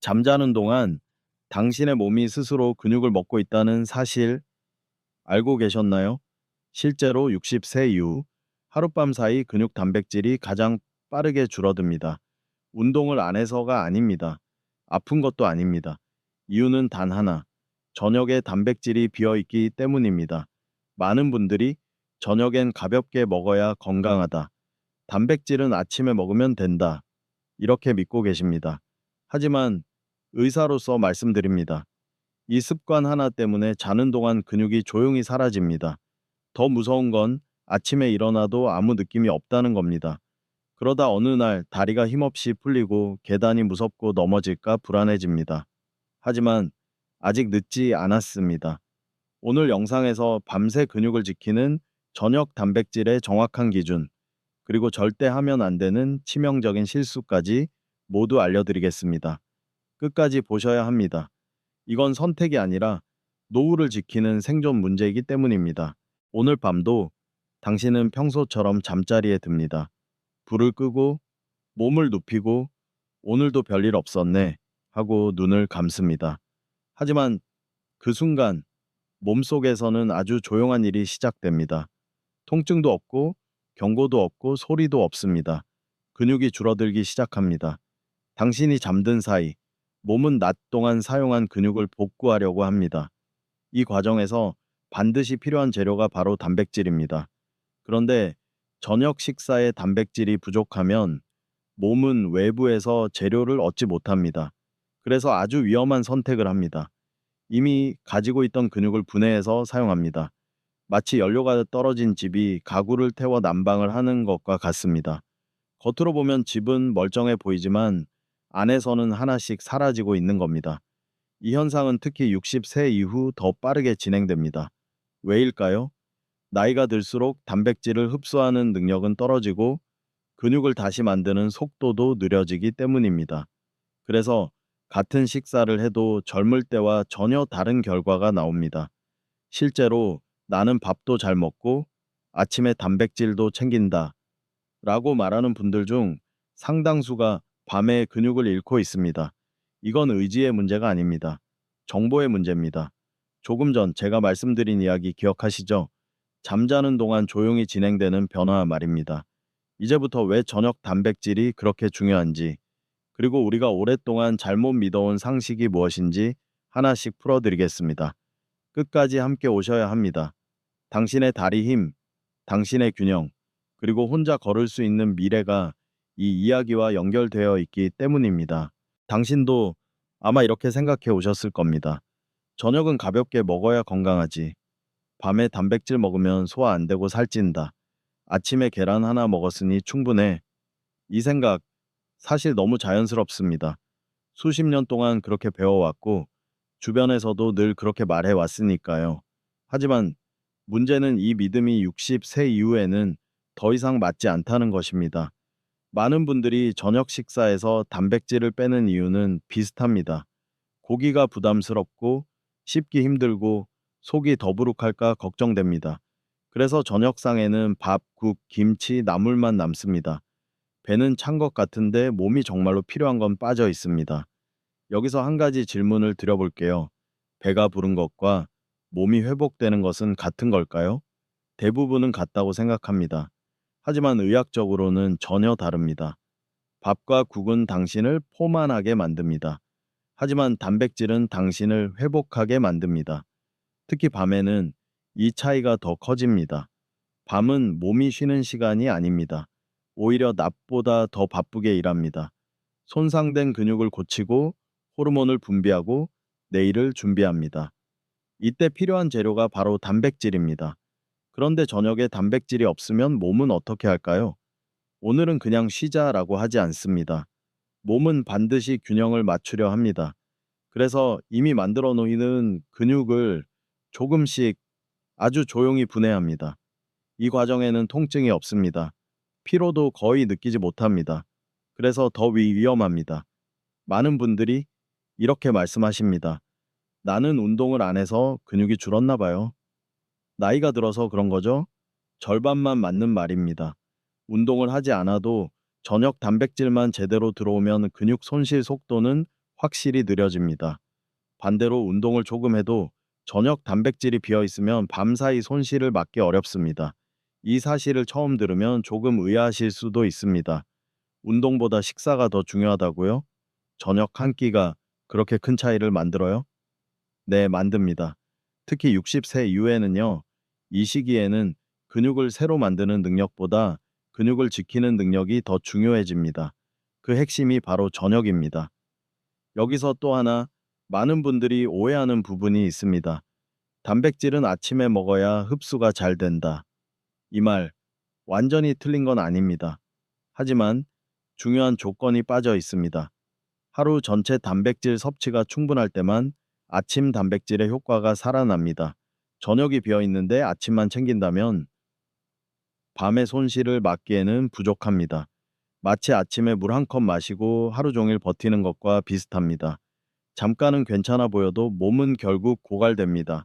잠자는 동안 당신의 몸이 스스로 근육을 먹고 있다는 사실 알고 계셨나요? 실제로 60세 이후 하룻밤 사이 근육 단백질이 가장 빠르게 줄어듭니다. 운동을 안 해서가 아닙니다. 아픈 것도 아닙니다. 이유는 단 하나. 저녁에 단백질이 비어 있기 때문입니다. 많은 분들이 저녁엔 가볍게 먹어야 건강하다. 단백질은 아침에 먹으면 된다. 이렇게 믿고 계십니다. 하지만 의사로서 말씀드립니다. 이 습관 하나 때문에 자는 동안 근육이 조용히 사라집니다. 더 무서운 건 아침에 일어나도 아무 느낌이 없다는 겁니다. 그러다 어느 날 다리가 힘없이 풀리고 계단이 무섭고 넘어질까 불안해집니다. 하지만 아직 늦지 않았습니다. 오늘 영상에서 밤새 근육을 지키는 저녁 단백질의 정확한 기준, 그리고 절대 하면 안 되는 치명적인 실수까지 모두 알려드리겠습니다. 끝까지 보셔야 합니다. 이건 선택이 아니라 노후를 지키는 생존 문제이기 때문입니다. 오늘 밤도 당신은 평소처럼 잠자리에 듭니다. 불을 끄고 몸을 눕히고 오늘도 별일 없었네 하고 눈을 감습니다. 하지만 그 순간 몸속에서는 아주 조용한 일이 시작됩니다. 통증도 없고 경고도 없고 소리도 없습니다. 근육이 줄어들기 시작합니다. 당신이 잠든 사이 몸은 낮 동안 사용한 근육을 복구하려고 합니다. 이 과정에서 반드시 필요한 재료가 바로 단백질입니다. 그런데 저녁 식사에 단백질이 부족하면 몸은 외부에서 재료를 얻지 못합니다. 그래서 아주 위험한 선택을 합니다. 이미 가지고 있던 근육을 분해해서 사용합니다. 마치 연료가 떨어진 집이 가구를 태워 난방을 하는 것과 같습니다. 겉으로 보면 집은 멀쩡해 보이지만 안에서는 하나씩 사라지고 있는 겁니다. 이 현상은 특히 60세 이후 더 빠르게 진행됩니다. 왜일까요? 나이가 들수록 단백질을 흡수하는 능력은 떨어지고 근육을 다시 만드는 속도도 느려지기 때문입니다. 그래서 같은 식사를 해도 젊을 때와 전혀 다른 결과가 나옵니다. 실제로 나는 밥도 잘 먹고 아침에 단백질도 챙긴다 라고 말하는 분들 중 상당수가 밤에 근육을 잃고 있습니다. 이건 의지의 문제가 아닙니다. 정보의 문제입니다. 조금 전 제가 말씀드린 이야기 기억하시죠? 잠자는 동안 조용히 진행되는 변화 말입니다. 이제부터 왜 저녁 단백질이 그렇게 중요한지, 그리고 우리가 오랫동안 잘못 믿어온 상식이 무엇인지 하나씩 풀어드리겠습니다. 끝까지 함께 오셔야 합니다. 당신의 다리 힘, 당신의 균형, 그리고 혼자 걸을 수 있는 미래가 이 이야기와 연결되어 있기 때문입니다. 당신도 아마 이렇게 생각해 오셨을 겁니다. 저녁은 가볍게 먹어야 건강하지. 밤에 단백질 먹으면 소화 안 되고 살찐다. 아침에 계란 하나 먹었으니 충분해. 이 생각 사실 너무 자연스럽습니다. 수십 년 동안 그렇게 배워왔고 주변에서도 늘 그렇게 말해 왔으니까요. 하지만 문제는 이 믿음이 60세 이후에는 더 이상 맞지 않다는 것입니다. 많은 분들이 저녁 식사에서 단백질을 빼는 이유는 비슷합니다. 고기가 부담스럽고 씹기 힘들고 속이 더부룩할까 걱정됩니다. 그래서 저녁상에는 밥, 국, 김치, 나물만 남습니다. 배는 찬 것 같은데 몸이 정말로 필요한 건 빠져 있습니다. 여기서 한 가지 질문을 드려볼게요. 배가 부른 것과 몸이 회복되는 것은 같은 걸까요? 대부분은 같다고 생각합니다. 하지만 의학적으로는 전혀 다릅니다. 밥과 국은 당신을 포만하게 만듭니다. 하지만 단백질은 당신을 회복하게 만듭니다. 특히 밤에는 이 차이가 더 커집니다. 밤은 몸이 쉬는 시간이 아닙니다. 오히려 낮보다 더 바쁘게 일합니다. 손상된 근육을 고치고 호르몬을 분비하고 내일을 준비합니다. 이때 필요한 재료가 바로 단백질입니다. 그런데 저녁에 단백질이 없으면 몸은 어떻게 할까요? 오늘은 그냥 쉬자라고 하지 않습니다. 몸은 반드시 균형을 맞추려 합니다. 그래서 이미 만들어 놓이는 근육을 조금씩 아주 조용히 분해합니다. 이 과정에는 통증이 없습니다. 피로도 거의 느끼지 못합니다. 그래서 더 위험합니다. 많은 분들이 이렇게 말씀하십니다. 나는 운동을 안 해서 근육이 줄었나 봐요. 나이가 들어서 그런 거죠? 절반만 맞는 말입니다. 운동을 하지 않아도 저녁 단백질만 제대로 들어오면 근육 손실 속도는 확실히 느려집니다. 반대로 운동을 조금 해도 저녁 단백질이 비어 있으면 밤사이 손실을 막기 어렵습니다. 이 사실을 처음 들으면 조금 의아하실 수도 있습니다. 운동보다 식사가 더 중요하다고요? 저녁 한 끼가 그렇게 큰 차이를 만들어요? 네, 만듭니다. 특히 60세 이후에는요, 이 시기에는 근육을 새로 만드는 능력보다 근육을 지키는 능력이 더 중요해집니다. 그 핵심이 바로 저녁입니다. 여기서 또 하나 많은 분들이 오해하는 부분이 있습니다. 단백질은 아침에 먹어야 흡수가 잘 된다. 이 말 완전히 틀린 건 아닙니다. 하지만 중요한 조건이 빠져 있습니다. 하루 전체 단백질 섭취가 충분할 때만 아침 단백질의 효과가 살아납니다. 저녁이 비어 있는데 아침만 챙긴다면 밤의 손실을 막기에는 부족합니다. 마치 아침에 물 한 컵 마시고 하루 종일 버티는 것과 비슷합니다. 잠깐은 괜찮아 보여도 몸은 결국 고갈됩니다.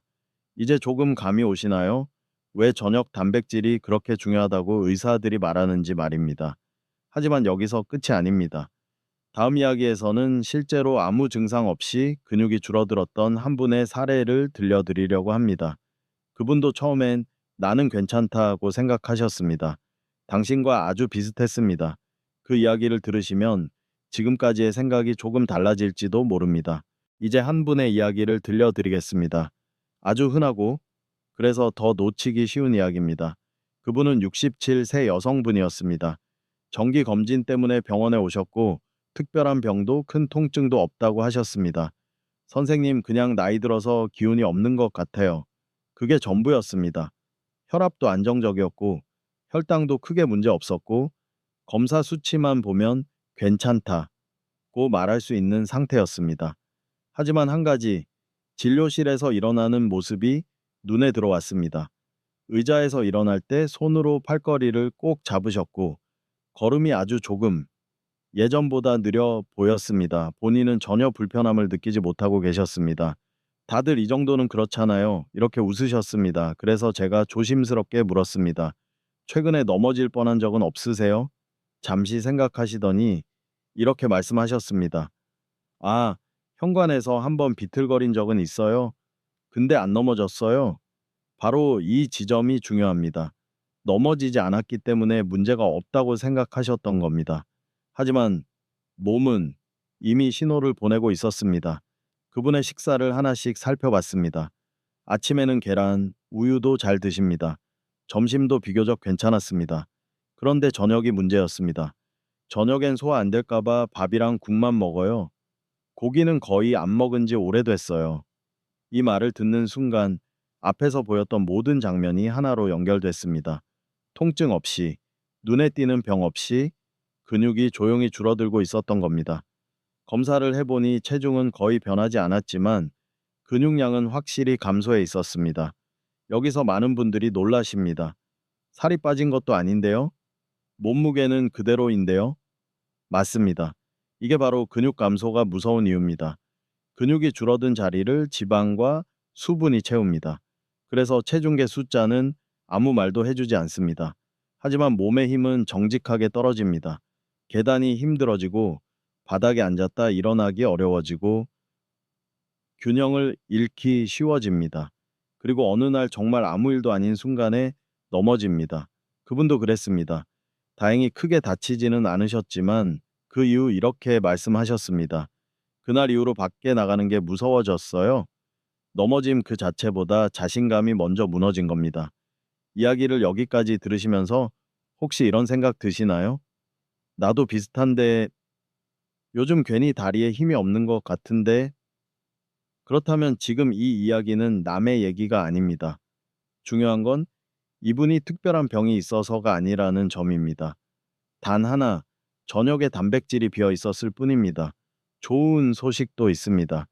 이제 조금 감이 오시나요? 왜 저녁 단백질이 그렇게 중요하다고 의사들이 말하는지 말입니다. 하지만 여기서 끝이 아닙니다. 다음 이야기에서는 실제로 아무 증상 없이 근육이 줄어들었던 한 분의 사례를 들려드리려고 합니다. 그분도 처음엔 나는 괜찮다고 생각하셨습니다. 당신과 아주 비슷했습니다. 그 이야기를 들으시면 지금까지의 생각이 조금 달라질지도 모릅니다. 이제 한 분의 이야기를 들려드리겠습니다. 아주 흔하고 그래서 더 놓치기 쉬운 이야기입니다. 그분은 67세 여성분이었습니다. 정기 검진 때문에 병원에 오셨고 특별한 병도 큰 통증도 없다고 하셨습니다. 선생님, 그냥 나이 들어서 기운이 없는 것 같아요. 그게 전부였습니다. 혈압도 안정적이었고 혈당도 크게 문제 없었고 검사 수치만 보면 괜찮다고 말할 수 있는 상태였습니다. 하지만 한 가지, 진료실에서 일어나는 모습이 눈에 들어왔습니다. 의자에서 일어날 때 손으로 팔걸이를 꼭 잡으셨고 걸음이 아주 조금 예전보다 느려 보였습니다. 본인은 전혀 불편함을 느끼지 못하고 계셨습니다. 다들 이 정도는 그렇잖아요. 이렇게 웃으셨습니다. 그래서 제가 조심스럽게 물었습니다. 최근에 넘어질 뻔한 적은 없으세요? 잠시 생각하시더니 이렇게 말씀하셨습니다. 아, 현관에서 한번 비틀거린 적은 있어요. 근데 안 넘어졌어요. 바로 이 지점이 중요합니다. 넘어지지 않았기 때문에 문제가 없다고 생각하셨던 겁니다. 하지만 몸은 이미 신호를 보내고 있었습니다. 그분의 식사를 하나씩 살펴봤습니다. 아침에는 계란, 우유도 잘 드십니다. 점심도 비교적 괜찮았습니다. 그런데 저녁이 문제였습니다. 저녁엔 소화 안 될까봐 밥이랑 국만 먹어요. 고기는 거의 안 먹은 지 오래됐어요. 이 말을 듣는 순간 앞에서 보였던 모든 장면이 하나로 연결됐습니다. 통증 없이, 눈에 띄는 병 없이 근육이 조용히 줄어들고 있었던 겁니다. 검사를 해보니 체중은 거의 변하지 않았지만 근육량은 확실히 감소해 있었습니다. 여기서 많은 분들이 놀라십니다. 살이 빠진 것도 아닌데요? 몸무게는 그대로인데요? 맞습니다. 이게 바로 근육 감소가 무서운 이유입니다. 근육이 줄어든 자리를 지방과 수분이 채웁니다. 그래서 체중계 숫자는 아무 말도 해주지 않습니다. 하지만 몸의 힘은 정직하게 떨어집니다. 계단이 힘들어지고 바닥에 앉았다 일어나기 어려워지고 균형을 잃기 쉬워집니다. 그리고 어느 날 정말 아무 일도 아닌 순간에 넘어집니다. 그분도 그랬습니다. 다행히 크게 다치지는 않으셨지만 그 이후 이렇게 말씀하셨습니다. 그날 이후로 밖에 나가는 게 무서워졌어요. 넘어짐 그 자체보다 자신감이 먼저 무너진 겁니다. 이야기를 여기까지 들으시면서 혹시 이런 생각 드시나요? 나도 비슷한데 요즘 괜히 다리에 힘이 없는 것 같은데 그렇다면 지금 이 이야기는 남의 얘기가 아닙니다. 중요한 건 이분이 특별한 병이 있어서가 아니라는 점입니다. 단 하나, 저녁에 단백질이 비어 있었을 뿐입니다. 좋은 소식도 있습니다.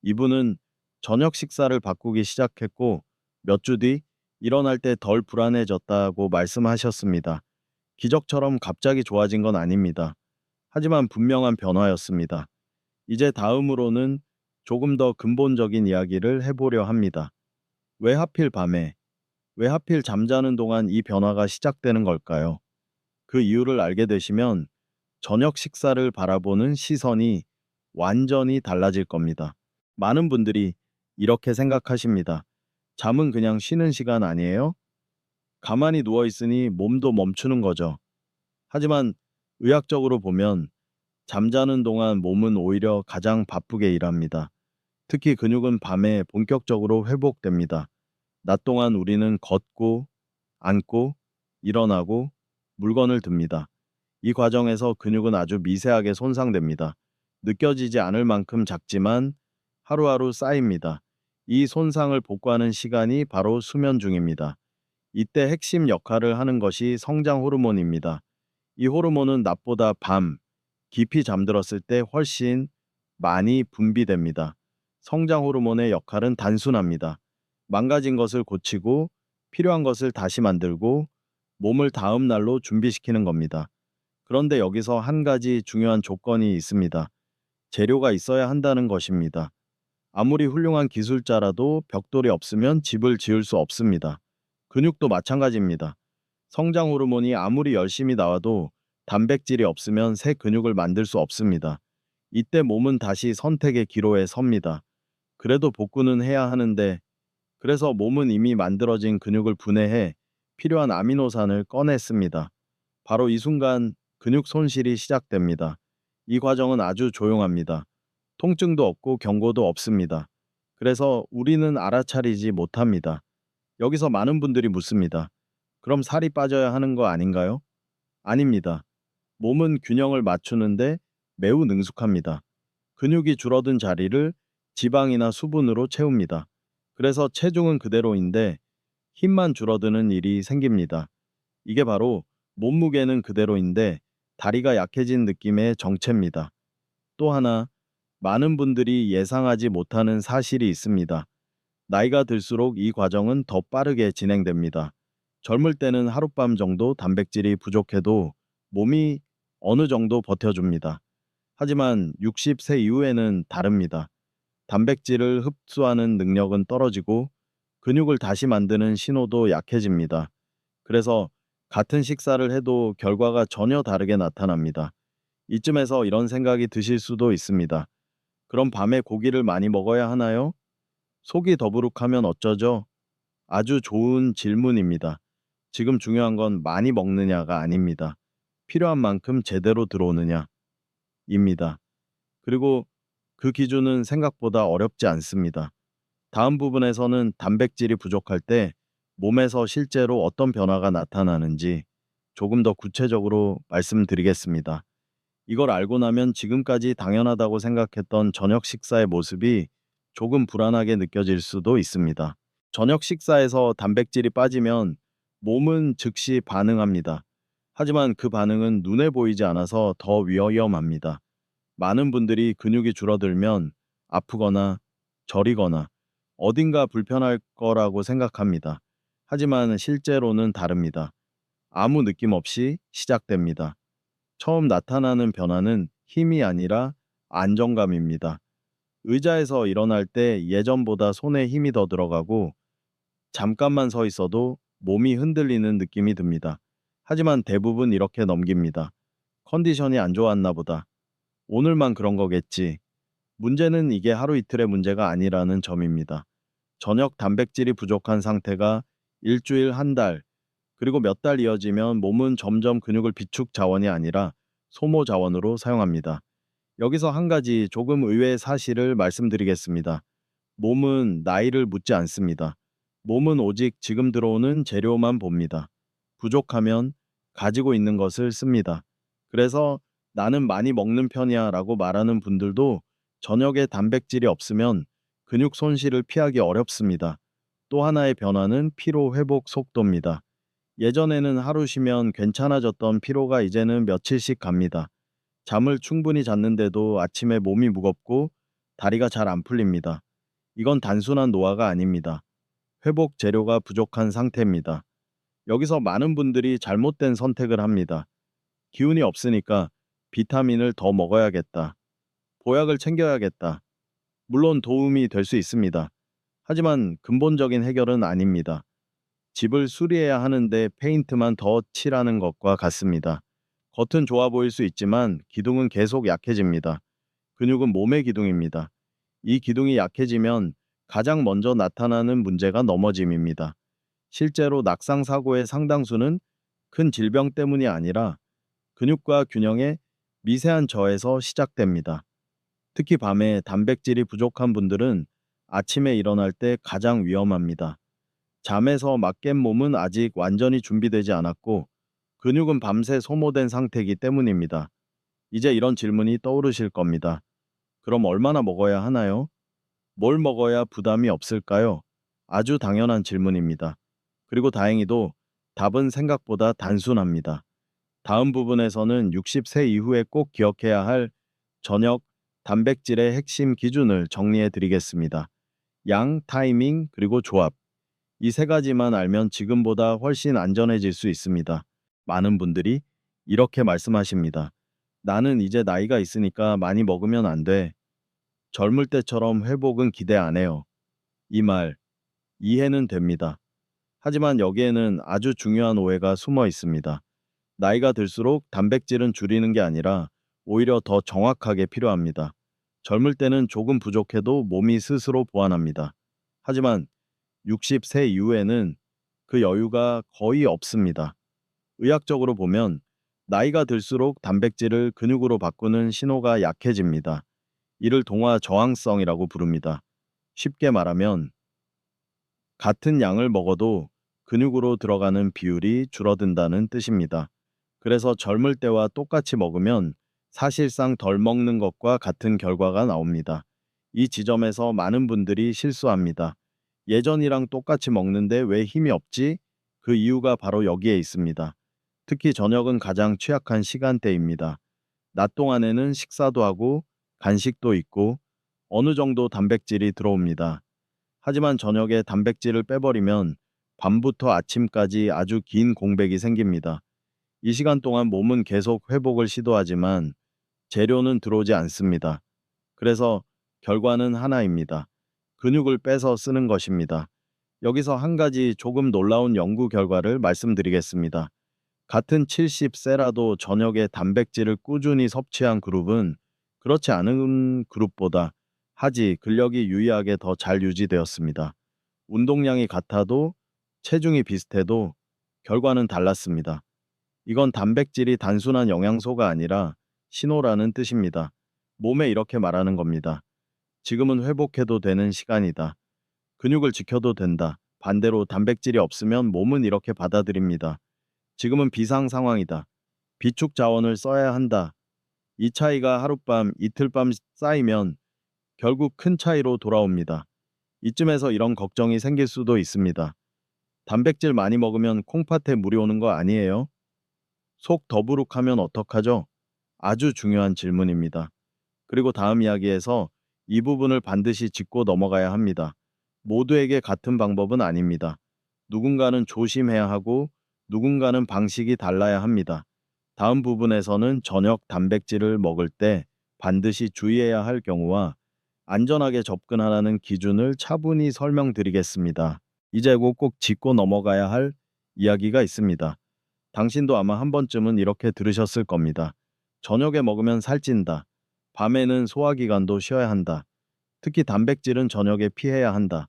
이분은 저녁 식사를 바꾸기 시작했고 몇 주 뒤 일어날 때 덜 불안해졌다고 말씀하셨습니다. 기적처럼 갑자기 좋아진 건 아닙니다. 하지만 분명한 변화였습니다. 이제 다음으로는 조금 더 근본적인 이야기를 해보려 합니다. 왜 하필 밤에, 왜 하필 잠자는 동안 이 변화가 시작되는 걸까요? 그 이유를 알게 되시면 저녁 식사를 바라보는 시선이 완전히 달라질 겁니다. 많은 분들이 이렇게 생각하십니다. 잠은 그냥 쉬는 시간 아니에요? 가만히 누워 있으니 몸도 멈추는 거죠. 하지만 의학적으로 보면 잠자는 동안 몸은 오히려 가장 바쁘게 일합니다. 특히 근육은 밤에 본격적으로 회복됩니다. 낮 동안 우리는 걷고, 앉고, 일어나고, 물건을 듭니다. 이 과정에서 근육은 아주 미세하게 손상됩니다. 느껴지지 않을 만큼 작지만 하루하루 쌓입니다. 이 손상을 복구하는 시간이 바로 수면 중입니다. 이때 핵심 역할을 하는 것이 성장 호르몬입니다. 이 호르몬은 낮보다 밤, 깊이 잠들었을 때 훨씬 많이 분비됩니다. 성장 호르몬의 역할은 단순합니다. 망가진 것을 고치고 필요한 것을 다시 만들고 몸을 다음 날로 준비시키는 겁니다. 그런데 여기서 한 가지 중요한 조건이 있습니다. 재료가 있어야 한다는 것입니다. 아무리 훌륭한 기술자라도 벽돌이 없으면 집을 지을 수 없습니다. 근육도 마찬가지입니다. 성장 호르몬이 아무리 열심히 나와도 단백질이 없으면 새 근육을 만들 수 없습니다. 이때 몸은 다시 선택의 기로에 섭니다. 그래도 복구는 해야 하는데, 그래서 몸은 이미 만들어진 근육을 분해해 필요한 아미노산을 꺼냈습니다. 바로 이 순간 근육 손실이 시작됩니다. 이 과정은 아주 조용합니다. 통증도 없고 경고도 없습니다. 그래서 우리는 알아차리지 못합니다. 여기서 많은 분들이 묻습니다. 그럼 살이 빠져야 하는 거 아닌가요? 아닙니다. 몸은 균형을 맞추는데 매우 능숙합니다. 근육이 줄어든 자리를 지방이나 수분으로 채웁니다. 그래서 체중은 그대로인데 힘만 줄어드는 일이 생깁니다. 이게 바로 몸무게는 그대로인데 다리가 약해진 느낌의 정체입니다. 또 하나, 많은 분들이 예상하지 못하는 사실이 있습니다. 나이가 들수록 이 과정은 더 빠르게 진행됩니다. 젊을 때는 하룻밤 정도 단백질이 부족해도 몸이 어느 정도 버텨줍니다. 하지만 60세 이후에는 다릅니다. 단백질을 흡수하는 능력은 떨어지고 근육을 다시 만드는 신호도 약해집니다. 그래서 같은 식사를 해도 결과가 전혀 다르게 나타납니다. 이쯤에서 이런 생각이 드실 수도 있습니다. 그럼 밤에 고기를 많이 먹어야 하나요? 속이 더부룩하면 어쩌죠? 아주 좋은 질문입니다. 지금 중요한 건 많이 먹느냐가 아닙니다. 필요한 만큼 제대로 들어오느냐입니다. 그리고 그 기준은 생각보다 어렵지 않습니다. 다음 부분에서는 단백질이 부족할 때 몸에서 실제로 어떤 변화가 나타나는지 조금 더 구체적으로 말씀드리겠습니다. 이걸 알고 나면 지금까지 당연하다고 생각했던 저녁 식사의 모습이 조금 불안하게 느껴질 수도 있습니다. 저녁 식사에서 단백질이 빠지면 몸은 즉시 반응합니다. 하지만 그 반응은 눈에 보이지 않아서 더 위험합니다. 많은 분들이 근육이 줄어들면 아프거나 저리거나 어딘가 불편할 거라고 생각합니다. 하지만 실제로는 다릅니다. 아무 느낌 없이 시작됩니다. 처음 나타나는 변화는 힘이 아니라 안정감입니다. 의자에서 일어날 때 예전보다 손에 힘이 더 들어가고 잠깐만 서 있어도 몸이 흔들리는 느낌이 듭니다. 하지만 대부분 이렇게 넘깁니다. 컨디션이 안 좋았나 보다. 오늘만 그런 거겠지. 문제는 이게 하루 이틀의 문제가 아니라는 점입니다. 저녁 단백질이 부족한 상태가 일주일, 한 달, 그리고 몇 달 이어지면 몸은 점점 근육을 비축 자원이 아니라 소모 자원으로 사용합니다. 여기서 한 가지 조금 의외의 사실을 말씀드리겠습니다. 몸은 나이를 묻지 않습니다. 몸은 오직 지금 들어오는 재료만 봅니다. 부족하면 가지고 있는 것을 씁니다. 그래서 나는 많이 먹는 편이야 라고 말하는 분들도 저녁에 단백질이 없으면 근육 손실을 피하기 어렵습니다. 또 하나의 변화는 피로 회복 속도입니다. 예전에는 하루 쉬면 괜찮아졌던 피로가 이제는 며칠씩 갑니다. 잠을 충분히 잤는데도 아침에 몸이 무겁고 다리가 잘 안 풀립니다. 이건 단순한 노화가 아닙니다. 회복 재료가 부족한 상태입니다. 여기서 많은 분들이 잘못된 선택을 합니다. 기운이 없으니까 비타민을 더 먹어야겠다. 보약을 챙겨야겠다. 물론 도움이 될 수 있습니다. 하지만 근본적인 해결은 아닙니다. 집을 수리해야 하는데 페인트만 더 칠하는 것과 같습니다. 겉은 좋아 보일 수 있지만 기둥은 계속 약해집니다. 근육은 몸의 기둥입니다. 이 기둥이 약해지면 가장 먼저 나타나는 문제가 넘어짐입니다. 실제로 낙상 사고의 상당수는 큰 질병 때문이 아니라 근육과 균형의 미세한 저에서 시작됩니다. 특히 밤에 단백질이 부족한 분들은 아침에 일어날 때 가장 위험합니다. 잠에서 막 깬 몸은 아직 완전히 준비되지 않았고 근육은 밤새 소모된 상태이기 때문입니다. 이제 이런 질문이 떠오르실 겁니다. 그럼 얼마나 먹어야 하나요? 뭘 먹어야 부담이 없을까요? 아주 당연한 질문입니다. 그리고 다행히도 답은 생각보다 단순합니다. 다음 부분에서는 60세 이후에 꼭 기억해야 할 저녁 단백질의 핵심 기준을 정리해 드리겠습니다. 양, 타이밍, 그리고 조합. 이 세 가지만 알면 지금보다 훨씬 안전해질 수 있습니다. 많은 분들이 이렇게 말씀하십니다. 나는 이제 나이가 있으니까 많이 먹으면 안 돼. 젊을 때처럼 회복은 기대 안 해요. 이 말, 이해는 됩니다. 하지만 여기에는 아주 중요한 오해가 숨어 있습니다. 나이가 들수록 단백질은 줄이는 게 아니라 오히려 더 정확하게 필요합니다. 젊을 때는 조금 부족해도 몸이 스스로 보완합니다. 하지만 60세 이후에는 그 여유가 거의 없습니다. 의학적으로 보면 나이가 들수록 단백질을 근육으로 바꾸는 신호가 약해집니다. 이를 동화 저항성이라고 부릅니다. 쉽게 말하면 같은 양을 먹어도 근육으로 들어가는 비율이 줄어든다는 뜻입니다. 그래서 젊을 때와 똑같이 먹으면 사실상 덜 먹는 것과 같은 결과가 나옵니다. 이 지점에서 많은 분들이 실수합니다. 예전이랑 똑같이 먹는데 왜 힘이 없지? 그 이유가 바로 여기에 있습니다. 특히 저녁은 가장 취약한 시간대입니다. 낮 동안에는 식사도 하고 간식도 있고 어느 정도 단백질이 들어옵니다. 하지만 저녁에 단백질을 빼버리면 밤부터 아침까지 아주 긴 공백이 생깁니다. 이 시간 동안 몸은 계속 회복을 시도하지만 재료는 들어오지 않습니다. 그래서 결과는 하나입니다. 근육을 빼서 쓰는 것입니다. 여기서 한 가지 조금 놀라운 연구 결과를 말씀드리겠습니다. 같은 70세라도 저녁에 단백질을 꾸준히 섭취한 그룹은 그렇지 않은 그룹보다 하지 근력이 유의하게 더 잘 유지되었습니다. 운동량이 같아도 체중이 비슷해도 결과는 달랐습니다. 이건 단백질이 단순한 영양소가 아니라 신호라는 뜻입니다. 몸에 이렇게 말하는 겁니다. 지금은 회복해도 되는 시간이다. 근육을 지켜도 된다. 반대로 단백질이 없으면 몸은 이렇게 받아들입니다. 지금은 비상 상황이다. 비축 자원을 써야 한다. 이 차이가 하룻밤, 이틀밤 쌓이면 결국 큰 차이로 돌아옵니다. 이쯤에서 이런 걱정이 생길 수도 있습니다. 단백질 많이 먹으면 콩팥에 물이 오는 거 아니에요? 속 더부룩하면 어떡하죠? 아주 중요한 질문입니다. 그리고 다음 이야기에서 이 부분을 반드시 짚고 넘어가야 합니다. 모두에게 같은 방법은 아닙니다. 누군가는 조심해야 하고 누군가는 방식이 달라야 합니다. 다음 부분에서는 저녁 단백질을 먹을 때 반드시 주의해야 할 경우와 안전하게 접근하라는 기준을 차분히 설명드리겠습니다. 이제 꼭 짚고 넘어가야 할 이야기가 있습니다. 당신도 아마 한 번쯤은 이렇게 들으셨을 겁니다. 저녁에 먹으면 살찐다. 밤에는 소화기관도 쉬어야 한다. 특히 단백질은 저녁에 피해야 한다.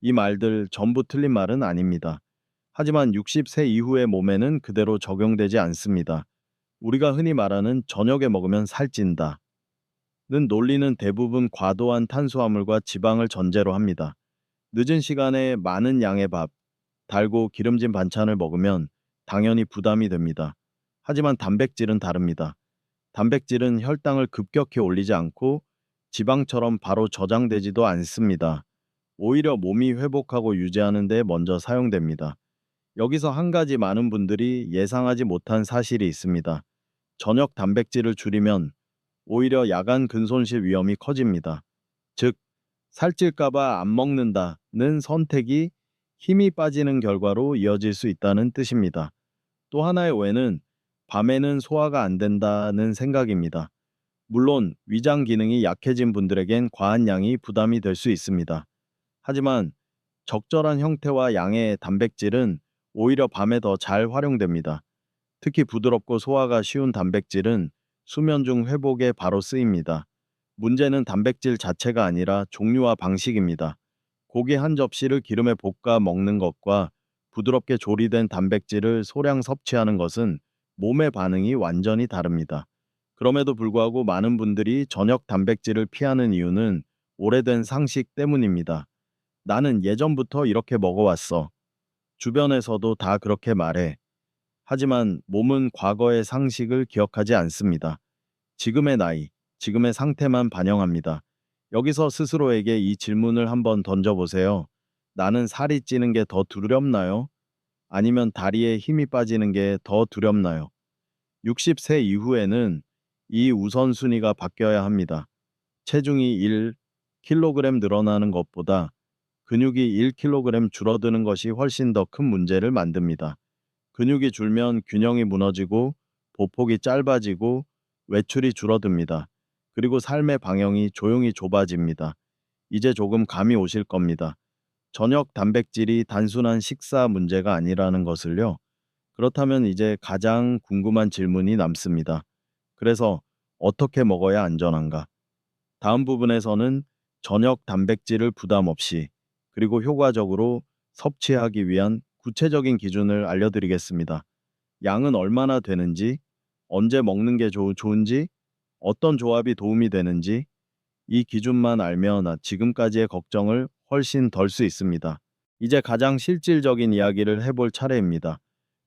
이 말들 전부 틀린 말은 아닙니다. 하지만 60세 이후의 몸에는 그대로 적용되지 않습니다. 우리가 흔히 말하는 저녁에 먹으면 살찐다. 는 논리는 대부분 과도한 탄수화물과 지방을 전제로 합니다. 늦은 시간에 많은 양의 밥, 달고 기름진 반찬을 먹으면 당연히 부담이 됩니다. 하지만 단백질은 다릅니다. 단백질은 혈당을 급격히 올리지 않고 지방처럼 바로 저장되지도 않습니다. 오히려 몸이 회복하고 유지하는 데 먼저 사용됩니다. 여기서 한 가지 많은 분들이 예상하지 못한 사실이 있습니다. 저녁 단백질을 줄이면 오히려 야간 근손실 위험이 커집니다. 즉, 살찔까봐 안 먹는다는 선택이 힘이 빠지는 결과로 이어질 수 있다는 뜻입니다. 또 하나의 오해는 밤에는 소화가 안 된다는 생각입니다. 물론 위장 기능이 약해진 분들에겐 과한 양이 부담이 될 수 있습니다. 하지만 적절한 형태와 양의 단백질은 오히려 밤에 더 잘 활용됩니다. 특히 부드럽고 소화가 쉬운 단백질은 수면 중 회복에 바로 쓰입니다. 문제는 단백질 자체가 아니라 종류와 방식입니다. 고기 한 접시를 기름에 볶아 먹는 것과 부드럽게 조리된 단백질을 소량 섭취하는 것은 몸의 반응이 완전히 다릅니다. 그럼에도 불구하고 많은 분들이 저녁 단백질을 피하는 이유는 오래된 상식 때문입니다. 나는 예전부터 이렇게 먹어왔어. 주변에서도 다 그렇게 말해. 하지만 몸은 과거의 상식을 기억하지 않습니다. 지금의 나이, 지금의 상태만 반영합니다. 여기서 스스로에게 이 질문을 한번 던져보세요. 나는 살이 찌는 게 더 두렵나요? 아니면 다리에 힘이 빠지는 게 더 두렵나요? 60세 이후에는 이 우선순위가 바뀌어야 합니다. 체중이 1kg 늘어나는 것보다 근육이 1kg 줄어드는 것이 훨씬 더 큰 문제를 만듭니다. 근육이 줄면 균형이 무너지고 보폭이 짧아지고 외출이 줄어듭니다. 그리고 삶의 방향이 조용히 좁아집니다. 이제 조금 감이 오실 겁니다. 저녁 단백질이 단순한 식사 문제가 아니라는 것을요. 그렇다면 이제 가장 궁금한 질문이 남습니다. 그래서 어떻게 먹어야 안전한가? 다음 부분에서는 저녁 단백질을 부담 없이 그리고 효과적으로 섭취하기 위한 구체적인 기준을 알려드리겠습니다. 양은 얼마나 되는지, 언제 먹는 게 좋은지, 어떤 조합이 도움이 되는지, 이 기준만 알면 지금까지의 걱정을 훨씬 덜 수 있습니다. 이제 가장 실질적인 이야기를 해볼 차례입니다.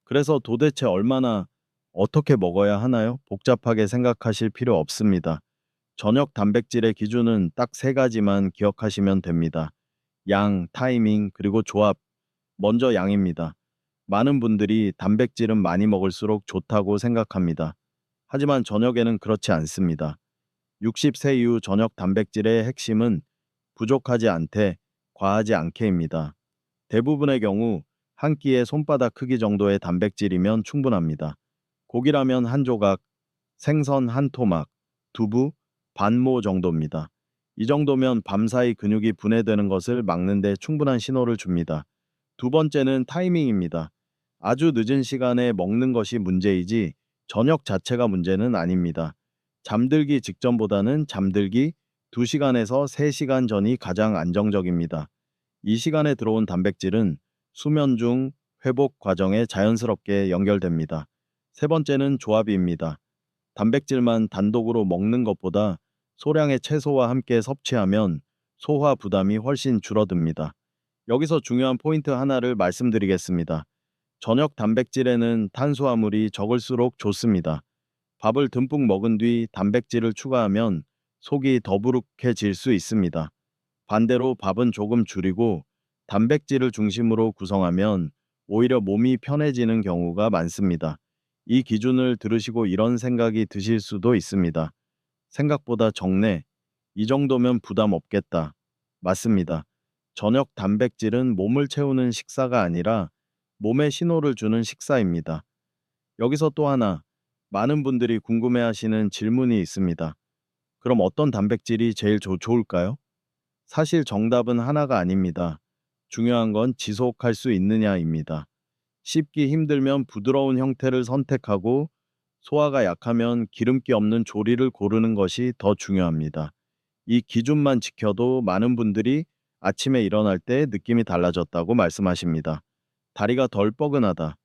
그래서 도대체 얼마나 어떻게 먹어야 하나요? 복잡하게 생각하실 필요 없습니다. 저녁 단백질의 기준은 딱 세 가지만 기억하시면 됩니다. 양, 타이밍, 그리고 조합. 먼저 양입니다. 많은 분들이 단백질은 많이 먹을수록 좋다고 생각합니다. 하지만 저녁에는 그렇지 않습니다. 60세 이후 저녁 단백질의 핵심은 부족하지 않되 과하지 않게입니다. 대부분의 경우 한 끼의 손바닥 크기 정도의 단백질이면 충분합니다. 고기라면 한 조각, 생선 한 토막, 두부, 반모 정도입니다. 이 정도면 밤사이 근육이 분해되는 것을 막는 데 충분한 신호를 줍니다. 두 번째는 타이밍입니다. 아주 늦은 시간에 먹는 것이 문제이지 저녁 자체가 문제는 아닙니다. 잠들기 직전보다는 잠들기 2시간에서 3시간 전이 가장 안정적입니다. 이 시간에 들어온 단백질은 수면 중 회복 과정에 자연스럽게 연결됩니다. 세 번째는 조합입니다. 단백질만 단독으로 먹는 것보다 소량의 채소와 함께 섭취하면 소화 부담이 훨씬 줄어듭니다. 여기서 중요한 포인트 하나를 말씀드리겠습니다. 저녁 단백질에는 탄수화물이 적을수록 좋습니다. 밥을 듬뿍 먹은 뒤 단백질을 추가하면 속이 더부룩해질 수 있습니다. 반대로 밥은 조금 줄이고 단백질을 중심으로 구성하면 오히려 몸이 편해지는 경우가 많습니다. 이 기준을 들으시고 이런 생각이 드실 수도 있습니다. 생각보다 적네. 이 정도면 부담 없겠다. 맞습니다. 저녁 단백질은 몸을 채우는 식사가 아니라 몸에 신호를 주는 식사입니다. 여기서 또 하나, 많은 분들이 궁금해하시는 질문이 있습니다. 그럼 어떤 단백질이 제일 좋을까요? 사실 정답은 하나가 아닙니다. 중요한 건 지속할 수 있느냐입니다. 씹기 힘들면 부드러운 형태를 선택하고 소화가 약하면 기름기 없는 조리를 고르는 것이 더 중요합니다. 이 기준만 지켜도 많은 분들이 아침에 일어날 때 느낌이 달라졌다고 말씀하십니다. 다리가 덜 뻐근하다.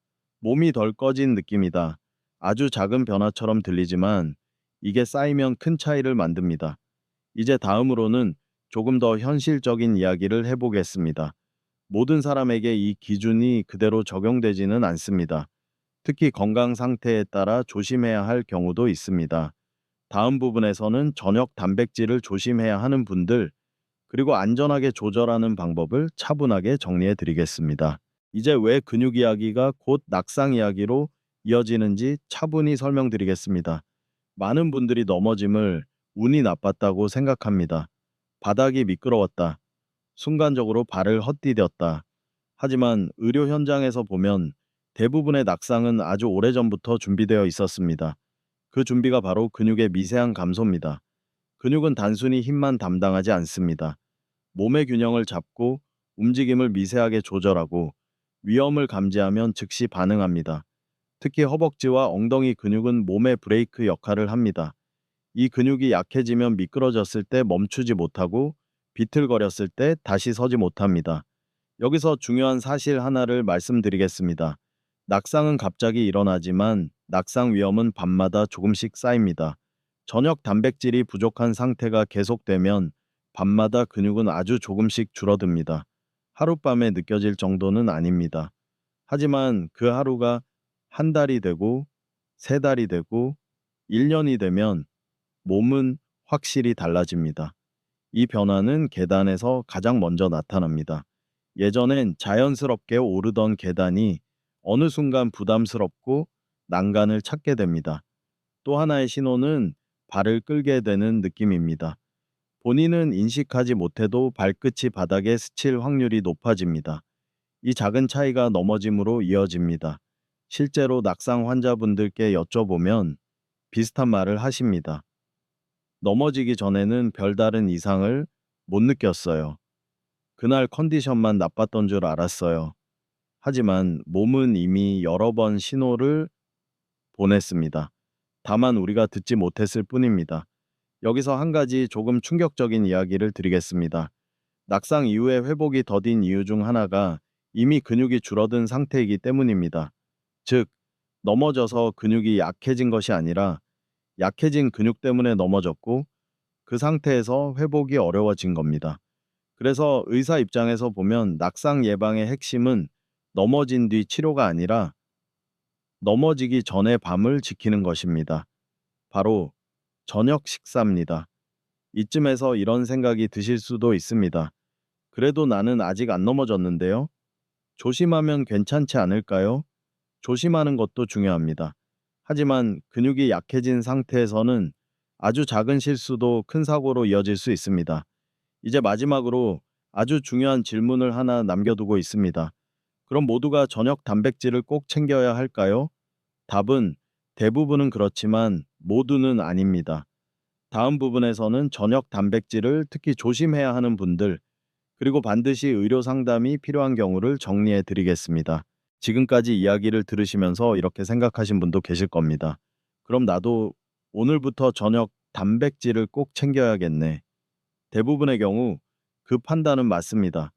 몸이 덜 꺼진 느낌이다. 아주 작은 변화처럼 들리지만 이게 쌓이면 큰 차이를 만듭니다. 이제 다음으로는 조금 더 현실적인 이야기를 해보겠습니다. 모든 사람에게 이 기준이 그대로 적용되지는 않습니다. 특히 건강 상태에 따라 조심해야 할 경우도 있습니다. 다음 부분에서는 저녁 단백질을 조심해야 하는 분들, 그리고 안전하게 조절하는 방법을 차분하게 정리해 드리겠습니다. 이제 왜 근육 이야기가 곧 낙상 이야기로 이어지는지 차분히 설명드리겠습니다. 많은 분들이 넘어짐을 운이 나빴다고 생각합니다. 바닥이 미끄러웠다. 순간적으로 발을 헛디뎠다. 하지만 의료 현장에서 보면 대부분의 낙상은 아주 오래전부터 준비되어 있었습니다. 그 준비가 바로 근육의 미세한 감소입니다. 근육은 단순히 힘만 담당하지 않습니다. 몸의 균형을 잡고 움직임을 미세하게 조절하고 위험을 감지하면 즉시 반응합니다. 특히 허벅지와 엉덩이 근육은 몸의 브레이크 역할을 합니다. 이 근육이 약해지면 미끄러졌을 때 멈추지 못하고 비틀거렸을 때 다시 서지 못합니다. 여기서 중요한 사실 하나를 말씀드리겠습니다. 낙상은 갑자기 일어나지만 낙상 위험은 밤마다 조금씩 쌓입니다. 저녁 단백질이 부족한 상태가 계속되면 밤마다 근육은 아주 조금씩 줄어듭니다. 하룻밤에 느껴질 정도는 아닙니다. 하지만 그 하루가 한 달이 되고 세 달이 되고 1년이 되면 몸은 확실히 달라집니다. 이 변화는 계단에서 가장 먼저 나타납니다. 예전엔 자연스럽게 오르던 계단이 어느 순간 부담스럽고 난간을 찾게 됩니다. 또 하나의 신호는 발을 끌게 되는 느낌입니다. 본인은 인식하지 못해도 발끝이 바닥에 스칠 확률이 높아집니다. 이 작은 차이가 넘어짐으로 이어집니다. 실제로 낙상 환자분들께 여쭤보면 비슷한 말을 하십니다. 넘어지기 전에는 별다른 이상을 못 느꼈어요. 그날 컨디션만 나빴던 줄 알았어요. 하지만 몸은 이미 여러 번 신호를 보냈습니다. 다만 우리가 듣지 못했을 뿐입니다. 여기서 한 가지 조금 충격적인 이야기를 드리겠습니다. 낙상 이후에 회복이 더딘 이유 중 하나가 이미 근육이 줄어든 상태이기 때문입니다. 즉, 넘어져서 근육이 약해진 것이 아니라 약해진 근육 때문에 넘어졌고 그 상태에서 회복이 어려워진 겁니다. 그래서 의사 입장에서 보면 낙상 예방의 핵심은 넘어진 뒤 치료가 아니라 넘어지기 전의 밤을 지키는 것입니다. 바로 저녁 식사입니다. 이쯤에서 이런 생각이 드실 수도 있습니다. 그래도 나는 아직 안 넘어졌는데요. 조심하면 괜찮지 않을까요? 조심하는 것도 중요합니다. 하지만 근육이 약해진 상태에서는 아주 작은 실수도 큰 사고로 이어질 수 있습니다. 이제 마지막으로 아주 중요한 질문을 하나 남겨두고 있습니다. 그럼 모두가 저녁 단백질을 꼭 챙겨야 할까요? 답은 대부분은 그렇지만 모두는 아닙니다. 다음 부분에서는 저녁 단백질을 특히 조심해야 하는 분들, 그리고 반드시 의료 상담이 필요한 경우를 정리해 드리겠습니다. 지금까지 이야기를 들으시면서 이렇게 생각하신 분도 계실 겁니다. 그럼 나도 오늘부터 저녁 단백질을 꼭 챙겨야겠네. 대부분의 경우 그 판단은 맞습니다.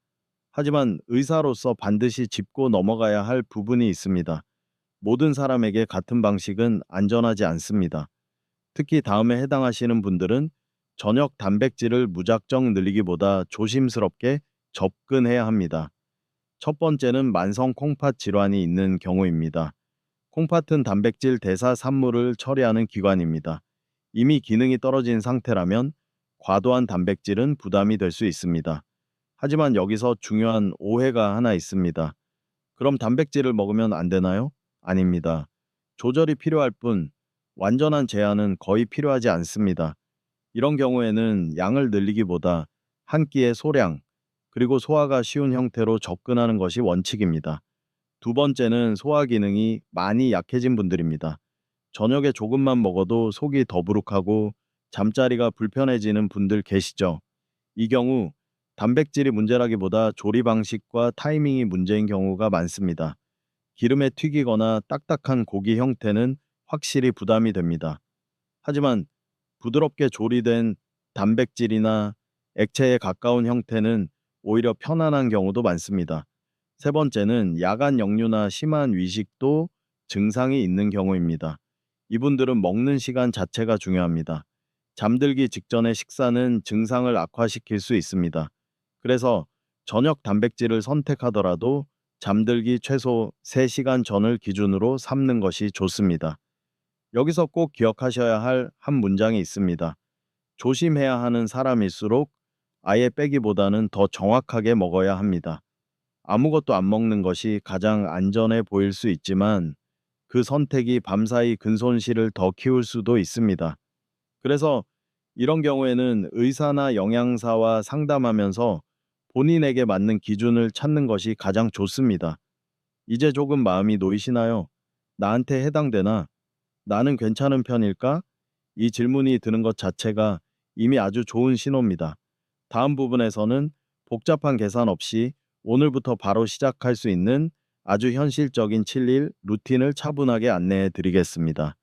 하지만 의사로서 반드시 짚고 넘어가야 할 부분이 있습니다. 모든 사람에게 같은 방식은 안전하지 않습니다. 특히 다음에 해당하시는 분들은 저녁 단백질을 무작정 늘리기보다 조심스럽게 접근해야 합니다. 첫 번째는 만성 콩팥 질환이 있는 경우입니다. 콩팥은 단백질 대사 산물을 처리하는 기관입니다. 이미 기능이 떨어진 상태라면 과도한 단백질은 부담이 될 수 있습니다. 하지만 여기서 중요한 오해가 하나 있습니다. 그럼 단백질을 먹으면 안 되나요? 아닙니다. 조절이 필요할 뿐 완전한 제한은 거의 필요하지 않습니다. 이런 경우에는 양을 늘리기보다 한 끼의 소량, 그리고 소화가 쉬운 형태로 접근하는 것이 원칙입니다. 두 번째는 소화 기능이 많이 약해진 분들입니다. 저녁에 조금만 먹어도 속이 더부룩하고 잠자리가 불편해지는 분들 계시죠? 이 경우 단백질이 문제라기보다 조리 방식과 타이밍이 문제인 경우가 많습니다. 기름에 튀기거나 딱딱한 고기 형태는 확실히 부담이 됩니다. 하지만 부드럽게 조리된 단백질이나 액체에 가까운 형태는 오히려 편안한 경우도 많습니다. 세 번째는 야간 역류나 심한 위식도 증상이 있는 경우입니다. 이분들은 먹는 시간 자체가 중요합니다. 잠들기 직전의 식사는 증상을 악화시킬 수 있습니다. 그래서 저녁 단백질을 선택하더라도 잠들기 최소 3시간 전을 기준으로 삼는 것이 좋습니다. 여기서 꼭 기억하셔야 할 한 문장이 있습니다. 조심해야 하는 사람일수록 아예 빼기보다는 더 정확하게 먹어야 합니다. 아무것도 안 먹는 것이 가장 안전해 보일 수 있지만 그 선택이 밤사이 근손실을 더 키울 수도 있습니다. 그래서 이런 경우에는 의사나 영양사와 상담하면서 본인에게 맞는 기준을 찾는 것이 가장 좋습니다. 이제 조금 마음이 놓이시나요? 나한테 해당되나? 나는 괜찮은 편일까? 이 질문이 드는 것 자체가 이미 아주 좋은 신호입니다. 다음 부분에서는 복잡한 계산 없이 오늘부터 바로 시작할 수 있는 아주 현실적인 7일 루틴을 차분하게 안내해 드리겠습니다.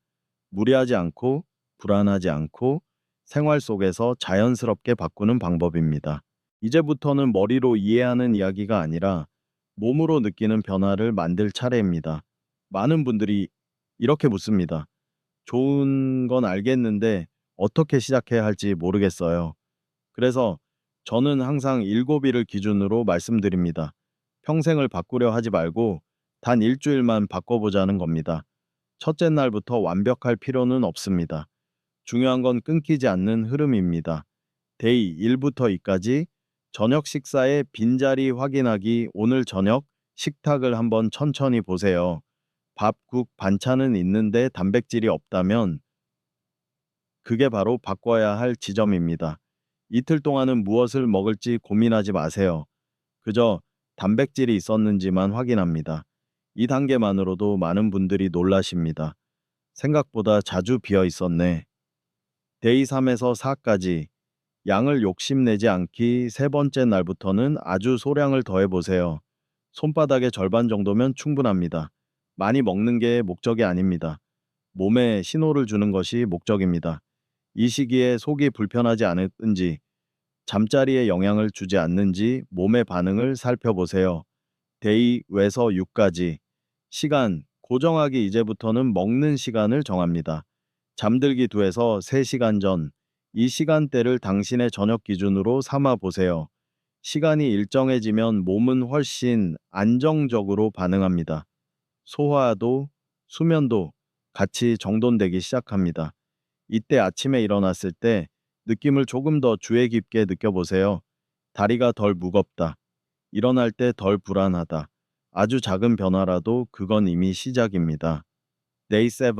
무리하지 않고 불안하지 않고 생활 속에서 자연스럽게 바꾸는 방법입니다. 이제부터는 머리로 이해하는 이야기가 아니라 몸으로 느끼는 변화를 만들 차례입니다. 많은 분들이 이렇게 묻습니다. 좋은 건 알겠는데 어떻게 시작해야 할지 모르겠어요. 그래서 저는 항상 7일을 기준으로 말씀드립니다. 평생을 바꾸려 하지 말고 단 일주일만 바꿔보자는 겁니다. 첫째 날부터 완벽할 필요는 없습니다. 중요한 건 끊기지 않는 흐름입니다. 데이 1부터 2까지 저녁 식사의 빈자리 확인하기. 오늘 저녁 식탁을 한번 천천히 보세요. 밥, 국, 반찬은 있는데 단백질이 없다면 그게 바로 바꿔야 할 지점입니다. 이틀 동안은 무엇을 먹을지 고민하지 마세요. 그저 단백질이 있었는지만 확인합니다. 이 단계만으로도 많은 분들이 놀라십니다. 생각보다 자주 비어 있었네. 데이 3에서 4까지 양을 욕심내지 않기. 세 번째 날부터는 아주 소량을 더해보세요. 손바닥의 절반 정도면 충분합니다. 많이 먹는 게 목적이 아닙니다. 몸에 신호를 주는 것이 목적입니다. 이 시기에 속이 불편하지 않은지, 잠자리에 영향을 주지 않는지 몸의 반응을 살펴보세요. 데이 외서 6까지 시간 고정하기. 이제부터는 먹는 시간을 정합니다. 잠들기 2에서 3시간 전, 이 시간대를 당신의 저녁 기준으로 삼아 보세요. 시간이 일정해지면 몸은 훨씬 안정적으로 반응합니다. 소화도, 수면도 같이 정돈되기 시작합니다. 이때 아침에 일어났을 때 느낌을 조금 더 주의 깊게 느껴보세요. 다리가 덜 무겁다. 일어날 때 덜 불안하다. 아주 작은 변화라도 그건 이미 시작입니다. 데이 7.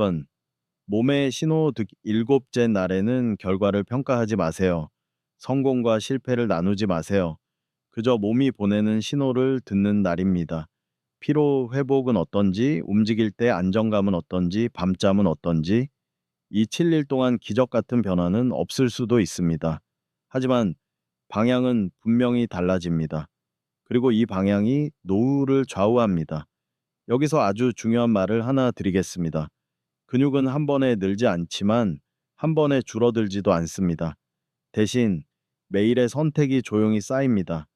몸의 신호 듣기. 7째 날에는 결과를 평가하지 마세요. 성공과 실패를 나누지 마세요. 그저 몸이 보내는 신호를 듣는 날입니다. 피로 회복은 어떤지, 움직일 때 안정감은 어떤지, 밤잠은 어떤지. 이 7일 동안 기적 같은 변화는 없을 수도 있습니다. 하지만 방향은 분명히 달라집니다. 그리고 이 방향이 노후를 좌우합니다. 여기서 아주 중요한 말을 하나 드리겠습니다. 근육은 한 번에 늘지 않지만 한 번에 줄어들지도 않습니다. 대신 매일의 선택이 조용히 쌓입니다.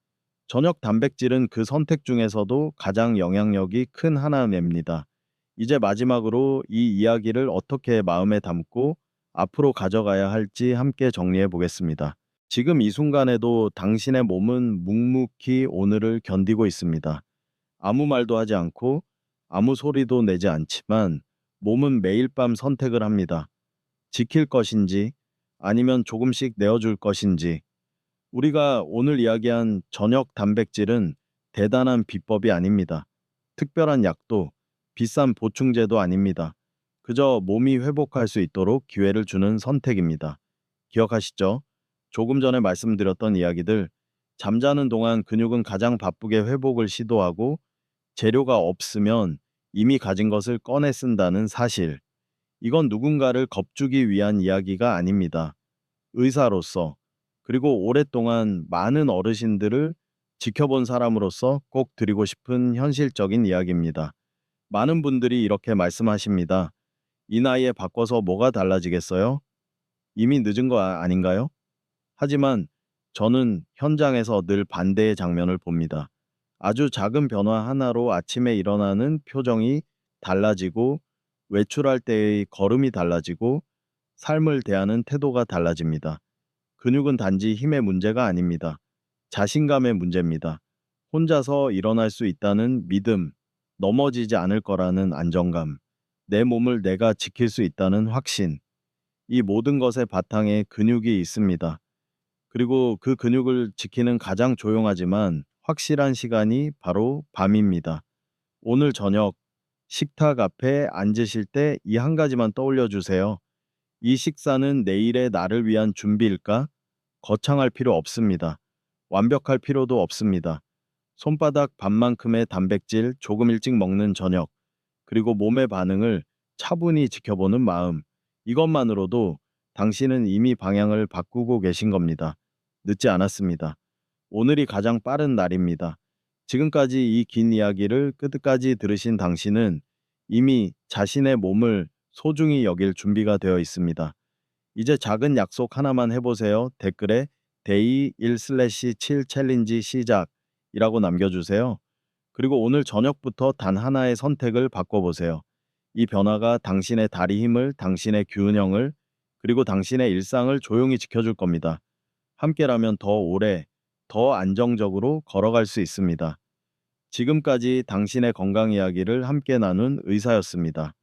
저녁 단백질은 그 선택 중에서도 가장 영향력이 큰 하나입니다. 이제 마지막으로 이 이야기를 어떻게 마음에 담고 앞으로 가져가야 할지 함께 정리해 보겠습니다. 지금 이 순간에도 당신의 몸은 묵묵히 오늘을 견디고 있습니다. 아무 말도 하지 않고 아무 소리도 내지 않지만 몸은 매일 밤 선택을 합니다. 지킬 것인지 아니면 조금씩 내어줄 것인지. 우리가 오늘 이야기한 저녁 단백질은 대단한 비법이 아닙니다. 특별한 약도 비싼 보충제도 아닙니다. 그저 몸이 회복할 수 있도록 기회를 주는 선택입니다. 기억하시죠? 조금 전에 말씀드렸던 이야기들, 잠자는 동안 근육은 가장 바쁘게 회복을 시도하고 재료가 없으면 이미 가진 것을 꺼내 쓴다는 사실. 이건 누군가를 겁주기 위한 이야기가 아닙니다. 의사로서, 그리고 오랫동안 많은 어르신들을 지켜본 사람으로서 꼭 드리고 싶은 현실적인 이야기입니다. 많은 분들이 이렇게 말씀하십니다. 이 나이에 바꿔서 뭐가 달라지겠어요? 이미 늦은 거 아닌가요? 하지만 저는 현장에서 늘 반대의 장면을 봅니다. 아주 작은 변화 하나로 아침에 일어나는 표정이 달라지고, 외출할 때의 걸음이 달라지고, 삶을 대하는 태도가 달라집니다. 근육은 단지 힘의 문제가 아닙니다. 자신감의 문제입니다. 혼자서 일어날 수 있다는 믿음, 넘어지지 않을 거라는 안정감, 내 몸을 내가 지킬 수 있다는 확신, 이 모든 것의 바탕에 근육이 있습니다. 그리고 그 근육을 지키는 가장 조용하지만 확실한 시간이 바로 밤입니다. 오늘 저녁 식탁 앞에 앉으실 때 이 한 가지만 떠올려 주세요. 이 식사는 내일의 나를 위한 준비일까? 거창할 필요 없습니다. 완벽할 필요도 없습니다. 손바닥 반만큼의 단백질 조금 일찍 먹는 저녁, 그리고 몸의 반응을 차분히 지켜보는 마음. 이것만으로도 당신은 이미 방향을 바꾸고 계신 겁니다. 늦지 않았습니다. 오늘이 가장 빠른 날입니다. 지금까지 이 긴 이야기를 끝까지 들으신 당신은 이미 자신의 몸을 소중히 여길 준비가 되어 있습니다. 이제 작은 약속 하나만 해보세요. 댓글에 데이 1/7 챌린지 시작이라고 남겨주세요. 그리고 오늘 저녁부터 단 하나의 선택을 바꿔보세요. 이 변화가 당신의 다리 힘을, 당신의 균형을, 그리고 당신의 일상을 조용히 지켜줄 겁니다. 함께라면 더 오래, 더 안정적으로 걸어갈 수 있습니다. 지금까지 당신의 건강 이야기를 함께 나눈 의사였습니다.